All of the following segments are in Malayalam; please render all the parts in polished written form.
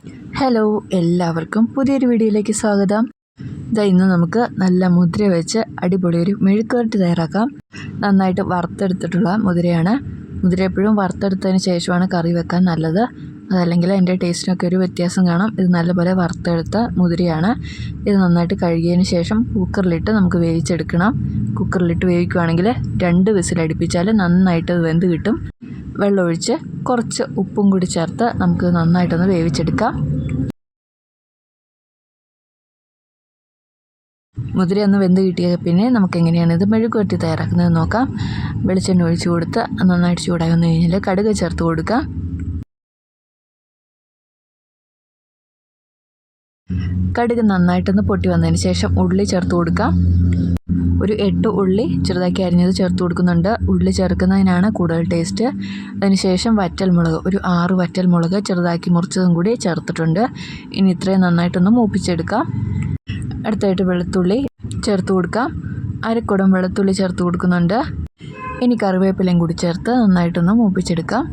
ഹലോ, എല്ലാവർക്കും പുതിയൊരു വീഡിയോയിലേക്ക് സ്വാഗതം. ഇന്ന് നമുക്ക് നല്ല മുതിര വെച്ച് അടിപൊളി ഒരു മെഴുക്കുവരട്ടി തയ്യാറാക്കാം. നന്നായിട്ട് വറുത്തെടുത്തിട്ടുള്ള മുതിരയാണ്. മുതിര എപ്പോഴും വറുത്തെടുത്തതിന് ശേഷമാണ് കറി വെക്കാൻ നല്ലത്. അതല്ലെങ്കിൽ അതിൻ്റെ ടേസ്റ്റിനൊക്കെ ഒരു വ്യത്യാസം കാണാം. ഇത് നല്ലപോലെ വറുത്തെടുത്ത മുതിരയാണ്. ഇത് നന്നായിട്ട് കഴുകിയതിന് ശേഷം കുക്കറിലിട്ട് നമുക്ക് വേവിച്ചെടുക്കണം. കുക്കറിലിട്ട് വേവിക്കുകയാണെങ്കിൽ 2 വിസിലടുപ്പിച്ചാൽ നന്നായിട്ട് വെന്ത് കിട്ടും. വെള്ളമൊഴിച്ച് കുറച്ച് ഉപ്പും കൂടി ചേർത്ത് നമുക്ക് നന്നായിട്ടൊന്ന് വേവിച്ചെടുക്കാം. മുതിര ഒന്ന് വെന്ത് കിട്ടിയ പിന്നെ നമുക്ക് എങ്ങനെയാണ് ഇത് മെഴുക്കുവരട്ടി തയ്യാറാക്കുന്നത് നോക്കാം. വെളിച്ചെണ്ണ ഒഴിച്ച് കൊടുത്ത് നന്നായിട്ട് ചൂടായി വന്നു കഴിഞ്ഞാൽ കടുക് ചേർത്ത് കൊടുക്കാം. കടുക് നന്നായിട്ടൊന്ന് പൊട്ടി വന്നതിന് ശേഷം ഉള്ളി ചേർത്ത് കൊടുക്കാം. ഒരു 8 ഉള്ളി ചെറുതാക്കി അരിഞ്ഞത് ചേർത്ത് കൊടുക്കുന്നുണ്ട്. ഉള്ളി ചേർക്കുന്നതിനാണ് കൂടുതൽ ടേസ്റ്റ്. അതിനുശേഷം വറ്റൽമുളക് ഒരു 6 വറ്റൽമുളക് ചെറുതാക്കി മുറിച്ചതും കൂടി ചേർത്തിട്ടുണ്ട്. ഇനി ഇത്രയും നന്നായിട്ടൊന്ന് മൂപ്പിച്ചെടുക്കാം. അടുത്തായിട്ട് വെളുത്തുള്ളി ചേർത്ത് കൊടുക്കാം. അരക്കുടം വെളുത്തുള്ളി ചേർത്ത് കൊടുക്കുന്നുണ്ട്. ഇനി കറിവേപ്പിലയും കൂടി ചേർത്ത് നന്നായിട്ടൊന്ന് മൂപ്പിച്ചെടുക്കാം.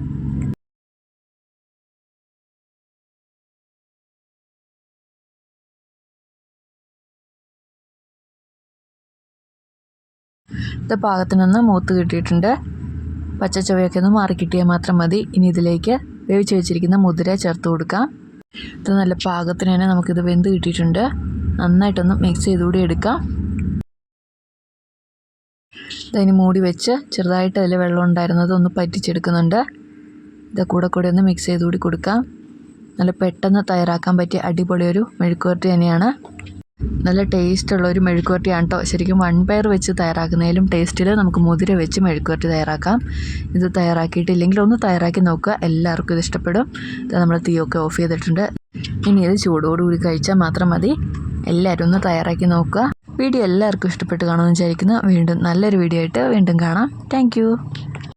ഇത് പാകത്തിനൊന്ന് മൂത്ത് കിട്ടിയിട്ടുണ്ട്. പച്ചച്ചവയൊക്കെ ഒന്ന് മാറി കിട്ടിയാൽ മാത്രം മതി. ഇനി ഇതിലേക്ക് വേവിച്ച് വെച്ചിരിക്കുന്ന മുതിര ചേർത്ത് കൊടുക്കാം. ഇത് നല്ല പാകത്തിന് തന്നെ നമുക്കിത് വെന്ത് കിട്ടിയിട്ടുണ്ട്. നന്നായിട്ടൊന്ന് മിക്സ് ചെയ്തുകൂടി എടുക്കാം. ഇതിന് മൂടി വെച്ച് ചെറുതായിട്ട് അതിൽ വെള്ളം ഉണ്ടായിരുന്നത് ഒന്ന് പറ്റിച്ചെടുക്കുന്നുണ്ട്. ഇത് കൂടെ ഒന്ന് മിക്സ് ചെയ്തുകൂടി കൊടുക്കാം. നല്ല പെട്ടെന്ന് തയ്യാറാക്കാൻ പറ്റിയ അടിപൊളി ഒരു മെഴുക്കുവരട്ടി തന്നെയാണ്. നല്ല ടേസ്റ്റുള്ള ഒരു മെഴുക്കുവരട്ടിയാണ് കേട്ടോ. ശരിക്കും വൺപയർ വെച്ച് തയ്യാറാക്കുന്നതിലും ടേസ്റ്റിൽ നമുക്ക് മുതിര വെച്ച് മെഴുക്കുവരട്ടി തയ്യാറാക്കാം. ഇത് തയ്യാറാക്കിയിട്ടില്ലെങ്കിൽ ഒന്ന് തയ്യാറാക്കി നോക്കുക. എല്ലാവർക്കും ഇത് ഇഷ്ടപ്പെടും. ഇത് നമ്മൾ തീയൊക്കെ ഓഫ് ചെയ്തിട്ടുണ്ട്. ഇനി ഇത് ചൂടോടുകൂടി കഴിച്ചാൽ മാത്രം മതി. എല്ലാവരും ഒന്ന് തയ്യാറാക്കി നോക്കുക. വീഡിയോ എല്ലാവർക്കും ഇഷ്ടപ്പെട്ട് കാണുമെന്ന് വിചാരിക്കുന്നു. വീണ്ടും നല്ലൊരു വീഡിയോ ആയിട്ട് വീണ്ടും കാണാം. താങ്ക്